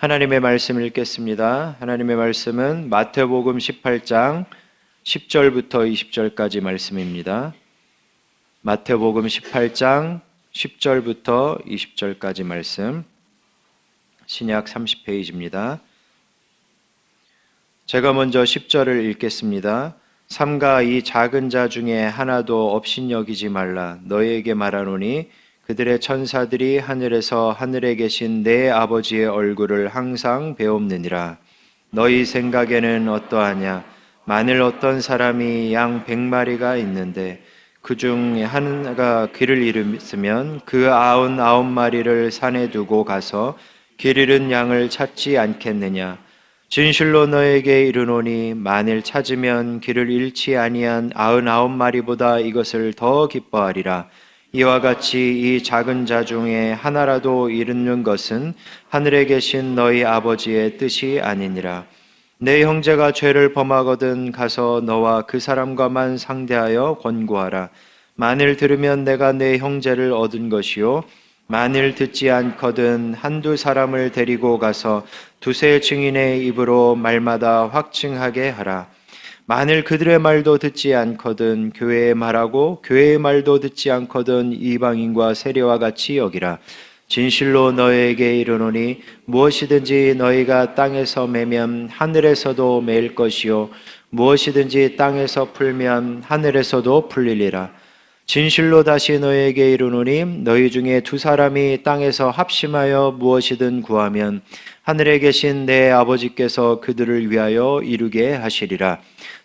하나님의 말씀을 읽겠습니다. 하나님의 말씀은 마태복음 18장 10절부터 20절까지 말씀입니다. 마태복음 18장 10절부터 20절까지 말씀, 신약 30페이지입니다. 제가 먼저 10절을 읽겠습니다. 삼가 이 작은 자 중에 하나도 업신여기지 말라. 너희에게 말하노니 그들의 천사들이 하늘에서 하늘에 계신 내 아버지의 얼굴을 항상 배옵느니라. 너희 생각에는 어떠하냐? 만일 어떤 사람이 양 100마리가 있는데 그 중에 하나가 귀를 잃으면 그 99마리를 산에 두고 가서 길 잃은 양을 찾지 않겠느냐? 진실로 너에게 이르노니 만일 찾으면 길을 잃지 아니한 99마리보다 이것을 더 기뻐하리라. 이와 같이 이 작은 자 중에 하나라도 잃는 것은 하늘에 계신 너희 아버지의 뜻이 아니니라. 내 형제가 죄를 범하거든 가서 너와 그 사람과만 상대하여 권고하라. 만일 들으면 내가 내 형제를 얻은 것이요 만일 듣지 않거든 한두 사람을 데리고 가서 두세 증인의 입으로 말마다 확증하게 하라. 만일 그들의 말도 듣지 않거든 교회의 말하고 교회의 말도 듣지 않거든 이방인과 세리와 같이 여기라. 진실로 너희에게 이르노니 무엇이든지 너희가 땅에서 매면 하늘에서도 매일 것이요 무엇이든지 땅에서 풀면 하늘에서도 풀리리라. 진실로 다시 너희에게 이르노니 너희 중에 두 사람이 땅에서 합심하여 무엇이든 구하면 하늘에 계신 내 아버지께서 그들을 위하여 이루게 하시리라.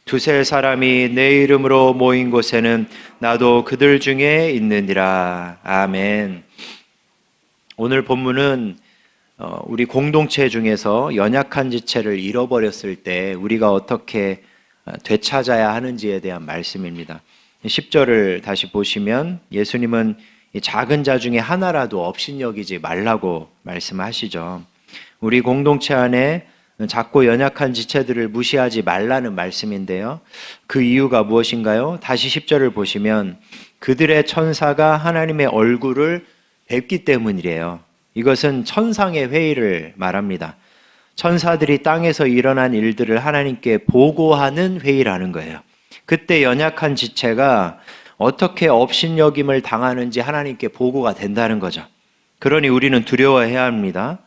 두세 사람이 내 이름으로 모인 곳에는 나도 그들 중에 있느니라. 아멘. 오늘 본문은 우리 공동체 중에서 연약한 지체를 잃어버렸을 때 우리가 어떻게 되찾아야 하는지에 대한 말씀입니다. 10절을 다시 보시면 예수님은 작은 자 중에 하나라도 업신여기지 말라고 말씀하시죠. 우리 공동체 안에 작고 연약한 지체들을 무시하지 말라는 말씀인데요. 그 이유가 무엇인가요? 다시 10절을 보시면 그들의 천사가 하나님의 얼굴을 뵙기 때문이래요. 이것은 천상의 회의를 말합니다. 천사들이 땅에서 일어난 일들을 하나님께 보고하는 회의라는 거예요. 그때 연약한 지체가 어떻게 업신여김을 당하는지 하나님께 보고가 된다는 거죠. 그러니 우리는 두려워해야 합니다.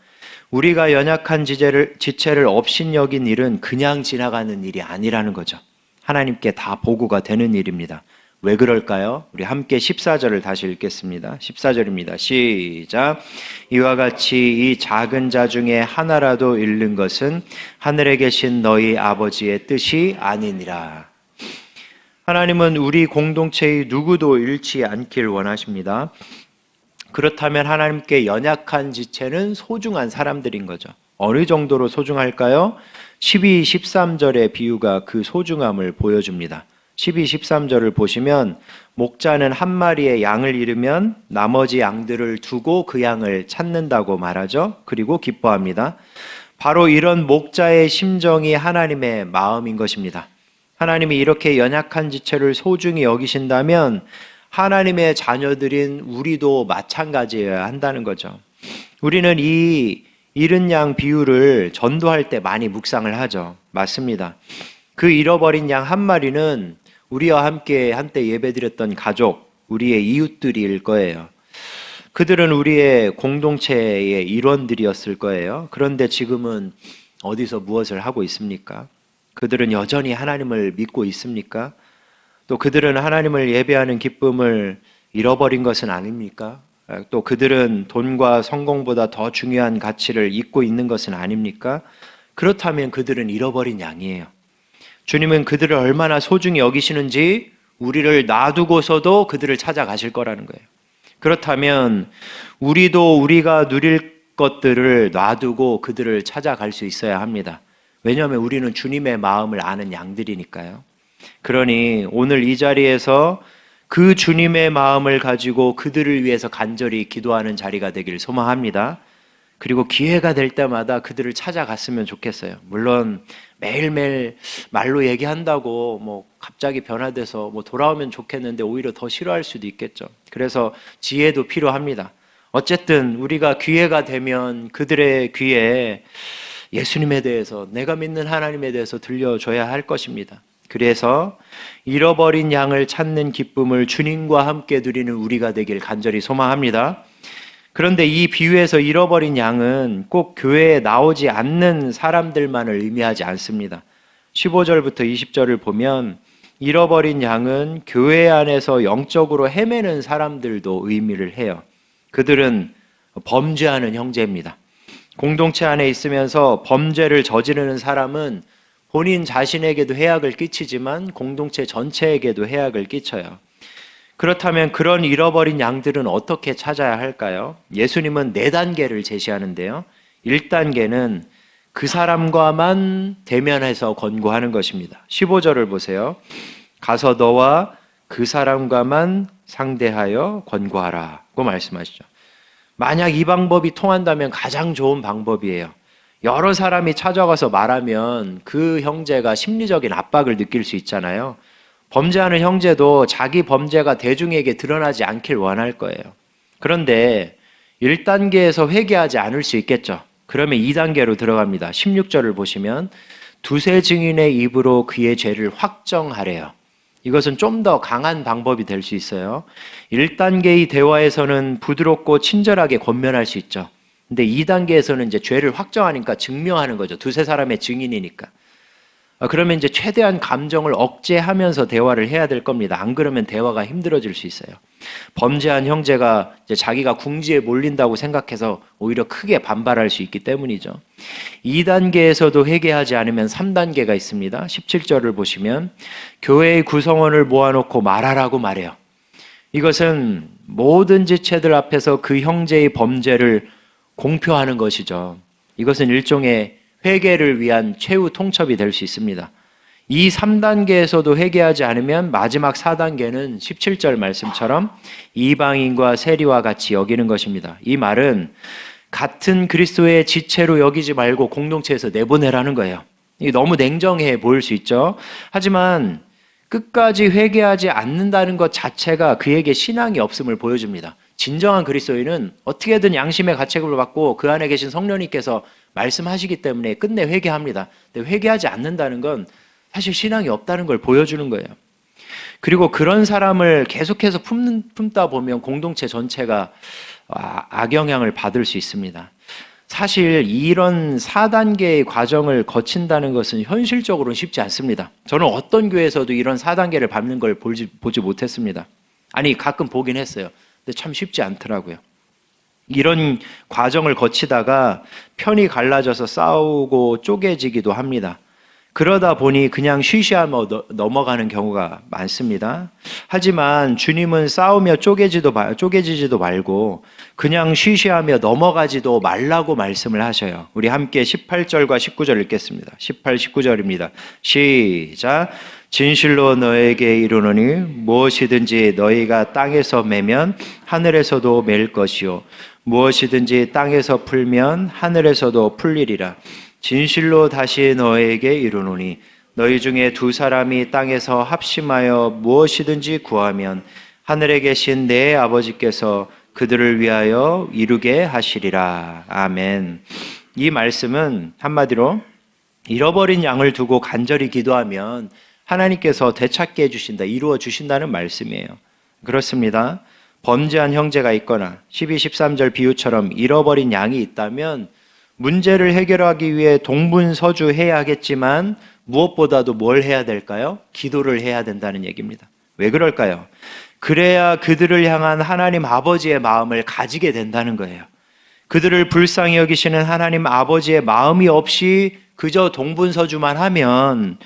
우리가 연약한 지체를 업신여긴 일은 그냥 지나가는 일이 아니라는 거죠. 하나님께 다 보고가 되는 일입니다. 왜 그럴까요? 우리 함께 14절을 다시 읽겠습니다. 14절입니다. 시작. 이와 같이 이 작은 자 중에 하나라도 잃는 것은 하늘에 계신 너희 아버지의 뜻이 아니니라. 하나님은 우리 공동체의 누구도 잃지 않길 원하십니다. 그렇다면 하나님께 연약한 지체는 소중한 사람들인 거죠. 어느 정도로 소중할까요? 12, 13절의 비유가 그 소중함을 보여줍니다. 12, 13절을 보시면 목자는 한 마리의 양을 잃으면 나머지 양들을 두고 그 양을 찾는다고 말하죠. 그리고 기뻐합니다. 바로 이런 목자의 심정이 하나님의 마음인 것입니다. 하나님이 이렇게 연약한 지체를 소중히 여기신다면 하나님의 자녀들인 우리도 마찬가지여야 한다는 거죠. 우리는 이 잃은 양 비유를 전도할 때 많이 묵상을 하죠. 맞습니다. 그 잃어버린 양 한 마리는 우리와 함께 한때 예배드렸던 가족, 우리의 이웃들일 거예요. 그들은 우리의 공동체의 일원들이었을 거예요. 그런데 지금은 어디서 무엇을 하고 있습니까? 그들은 여전히 하나님을 믿고 있습니까? 또 그들은 하나님을 예배하는 기쁨을 잃어버린 것은 아닙니까? 또 그들은 돈과 성공보다 더 중요한 가치를 잊고 있는 것은 아닙니까? 그렇다면 그들은 잃어버린 양이에요. 주님은 그들을 얼마나 소중히 여기시는지 우리를 놔두고서도 그들을 찾아가실 거라는 거예요. 그렇다면 우리도 우리가 누릴 것들을 놔두고 그들을 찾아갈 수 있어야 합니다. 왜냐하면 우리는 주님의 마음을 아는 양들이니까요. 그러니 오늘 이 자리에서 그 주님의 마음을 가지고 그들을 위해서 간절히 기도하는 자리가 되길 소망합니다. 그리고 기회가 될 때마다 그들을 찾아갔으면 좋겠어요. 물론 매일매일 말로 얘기한다고 갑자기 변화돼서 돌아오면 좋겠는데 오히려 더 싫어할 수도 있겠죠. 그래서 지혜도 필요합니다. 어쨌든 우리가 기회가 되면 그들의 귀에 예수님에 대해서, 내가 믿는 하나님에 대해서 들려줘야 할 것입니다. 그래서 잃어버린 양을 찾는 기쁨을 주님과 함께 누리는 우리가 되길 간절히 소망합니다. 그런데 이 비유에서 잃어버린 양은 꼭 교회에 나오지 않는 사람들만을 의미하지 않습니다. 15절부터 20절을 보면 잃어버린 양은 교회 안에서 영적으로 헤매는 사람들도 의미를 해요. 그들은 범죄하는 형제입니다. 공동체 안에 있으면서 범죄를 저지르는 사람은 본인 자신에게도 해악을 끼치지만 공동체 전체에게도 해악을 끼쳐요. 그렇다면 그런 잃어버린 양들은 어떻게 찾아야 할까요? 예수님은 4단계를 제시하는데요. 1단계는 그 사람과만 대면해서 권고하는 것입니다. 15절을 보세요. 가서 너와 그 사람과만 상대하여 권고하라고 말씀하시죠. 만약 이 방법이 통한다면 가장 좋은 방법이에요. 여러 사람이 찾아가서 말하면 그 형제가 심리적인 압박을 느낄 수 있잖아요. 범죄하는 형제도 자기 범죄가 대중에게 드러나지 않길 원할 거예요. 그런데 1단계에서 회개하지 않을 수 있겠죠. 그러면 2단계로 들어갑니다. 16절을 보시면 두세 증인의 입으로 그의 죄를 확정하래요. 이것은 좀 더 강한 방법이 될 수 있어요. 1단계의 대화에서는 부드럽고 친절하게 권면할 수 있죠. 근데 2단계에서는 이제 죄를 확정하니까 증명하는 거죠. 두세 사람의 증인이니까. 그러면 이제 최대한 감정을 억제하면서 대화를 해야 될 겁니다. 안 그러면 대화가 힘들어질 수 있어요. 범죄한 형제가 이제 자기가 궁지에 몰린다고 생각해서 오히려 크게 반발할 수 있기 때문이죠. 2단계에서도 회개하지 않으면 3단계가 있습니다. 17절을 보시면 교회의 구성원을 모아놓고 말하라고 말해요. 이것은 모든 지체들 앞에서 그 형제의 범죄를 공표하는 것이죠. 이것은 일종의 회개를 위한 최후 통첩이 될 수 있습니다. 이 3단계에서도 회개하지 않으면 마지막 4단계는 17절 말씀처럼 이방인과 세리와 같이 여기는 것입니다. 이 말은 같은 그리스도의 지체로 여기지 말고 공동체에서 내보내라는 거예요. 이게 너무 냉정해 보일 수 있죠. 하지만 끝까지 회개하지 않는다는 것 자체가 그에게 신앙이 없음을 보여줍니다. 진정한 그리스도인은 어떻게든 양심의 가책을 받고 그 안에 계신 성령님께서 말씀하시기 때문에 끝내 회개합니다. 근데 회개하지 않는다는 건 사실 신앙이 없다는 걸 보여주는 거예요. 그리고 그런 사람을 계속해서 품다 보면 공동체 전체가 악영향을 받을 수 있습니다. 사실 이런 4단계의 과정을 거친다는 것은 현실적으로는 쉽지 않습니다. 저는 어떤 교회에서도 이런 4단계를 밟는 걸 보지 못했습니다. 아니, 가끔 보긴 했어요. 근데 참 쉽지 않더라고요. 이런 과정을 거치다가 편이 갈라져서 싸우고 쪼개지기도 합니다. 그러다 보니 그냥 쉬쉬하며 넘어가는 경우가 많습니다. 하지만 주님은 싸우며 쪼개지지도 말고 그냥 쉬쉬하며 넘어가지도 말라고 말씀을 하셔요. 우리 함께 18절과 19절 읽겠습니다. 18, 19절입니다. 시작. 진실로 너에게 이르노니 무엇이든지 너희가 땅에서 매면 하늘에서도 맬 것이요 무엇이든지 땅에서 풀면 하늘에서도 풀리리라. 진실로 다시 너에게 이르노니 너희 중에 2사람이 땅에서 합심하여 무엇이든지 구하면 하늘에 계신 내 아버지께서 그들을 위하여 이루게 하시리라. 아멘. 이 말씀은 한마디로 잃어버린 양을 두고 간절히 기도하면 하나님께서 되찾게 해주신다, 이루어 주신다는 말씀이에요. 그렇습니다. 범죄한 형제가 있거나 12, 13절 비유처럼 잃어버린 양이 있다면 문제를 해결하기 위해 동분서주해야 하겠지만 무엇보다도 뭘 해야 될까요? 기도를 해야 된다는 얘기입니다. 왜 그럴까요? 그래야 그들을 향한 하나님 아버지의 마음을 가지게 된다는 거예요. 그들을 불쌍히 여기시는 하나님 아버지의 마음이 없이 그저 동분서주만 하면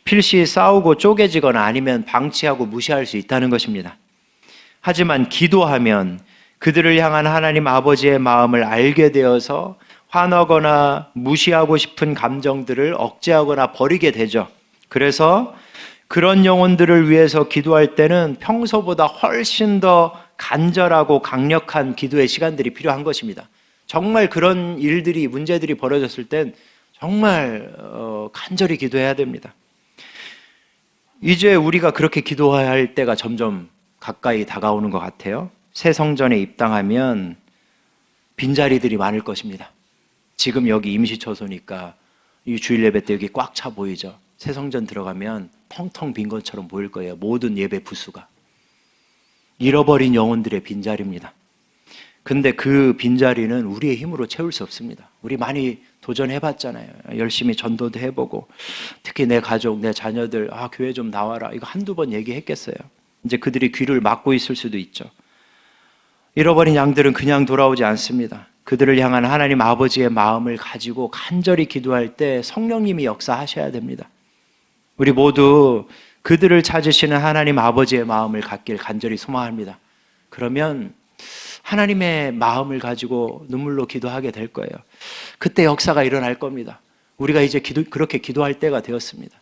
필시 싸우고 쪼개지거나 아니면 방치하고 무시할 수 있다는 것입니다. 하지만 기도하면 그들을 향한 하나님 아버지의 마음을 알게 되어서 화나거나 무시하고 싶은 감정들을 억제하거나 버리게 되죠. 그래서 그런 영혼들을 위해서 기도할 때는 평소보다 훨씬 더 간절하고 강력한 기도의 시간들이 필요한 것입니다. 정말 그런 일들이, 문제들이 벌어졌을 땐 정말 간절히 기도해야 됩니다. 이제 우리가 그렇게 기도해야 할 때가 점점 가까이 다가오는 것 같아요. 새 성전에 입당하면 빈자리들이 많을 것입니다. 지금 여기 임시처소니까 이 주일 예배 때 여기 꽉 차 보이죠? 새성전 들어가면 텅텅 빈 것처럼 보일 거예요. 모든 예배 부수가. 잃어버린 영혼들의 빈자리입니다. 근데 그 빈자리는 우리의 힘으로 채울 수 없습니다. 우리 많이 도전해봤잖아요. 열심히 전도도 해보고, 특히 내 가족, 내 자녀들, 교회 좀 나와라. 이거 한두 번 얘기했겠어요. 이제 그들이 귀를 막고 있을 수도 있죠. 잃어버린 양들은 그냥 돌아오지 않습니다. 그들을 향한 하나님 아버지의 마음을 가지고 간절히 기도할 때 성령님이 역사하셔야 됩니다. 우리 모두 그들을 찾으시는 하나님 아버지의 마음을 갖길 간절히 소망합니다. 그러면 하나님의 마음을 가지고 눈물로 기도하게 될 거예요. 그때 역사가 일어날 겁니다. 우리가 이제 그렇게 기도할 때가 되었습니다.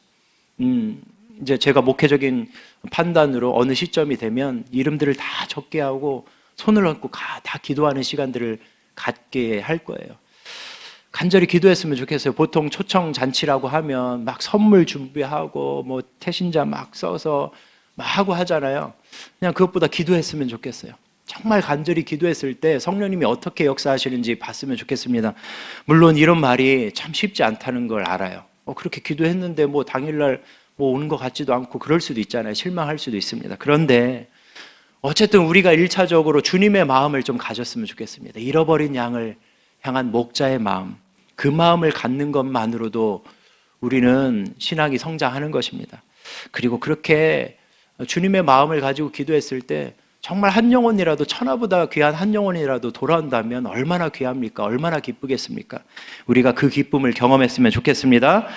이제 제가 목회적인 판단으로 어느 시점이 되면 이름들을 다 적게 하고 손을 얹고 다 기도하는 시간들을 갖게 할 거예요. 간절히 기도했으면 좋겠어요. 보통 초청 잔치라고 하면 막 선물 준비하고 뭐 태신자 막 써서 막 하고 하잖아요. 그냥 그것보다 기도했으면 좋겠어요. 정말 간절히 기도했을 때 성령님이 어떻게 역사하시는지 봤으면 좋겠습니다. 물론 이런 말이 참 쉽지 않다는 걸 알아요. 그렇게 기도했는데 뭐 당일날 뭐 오는 것 같지도 않고 그럴 수도 있잖아요. 실망할 수도 있습니다. 그런데 어쨌든 우리가 1차적으로 주님의 마음을 좀 가졌으면 좋겠습니다. 잃어버린 양을 향한 목자의 마음, 그 마음을 갖는 것만으로도 우리는 신앙이 성장하는 것입니다. 그리고 그렇게 주님의 마음을 가지고 기도했을 때 정말 한 영혼이라도, 천하보다 귀한 한 영혼이라도 돌아온다면 얼마나 귀합니까? 얼마나 기쁘겠습니까? 우리가 그 기쁨을 경험했으면 좋겠습니다.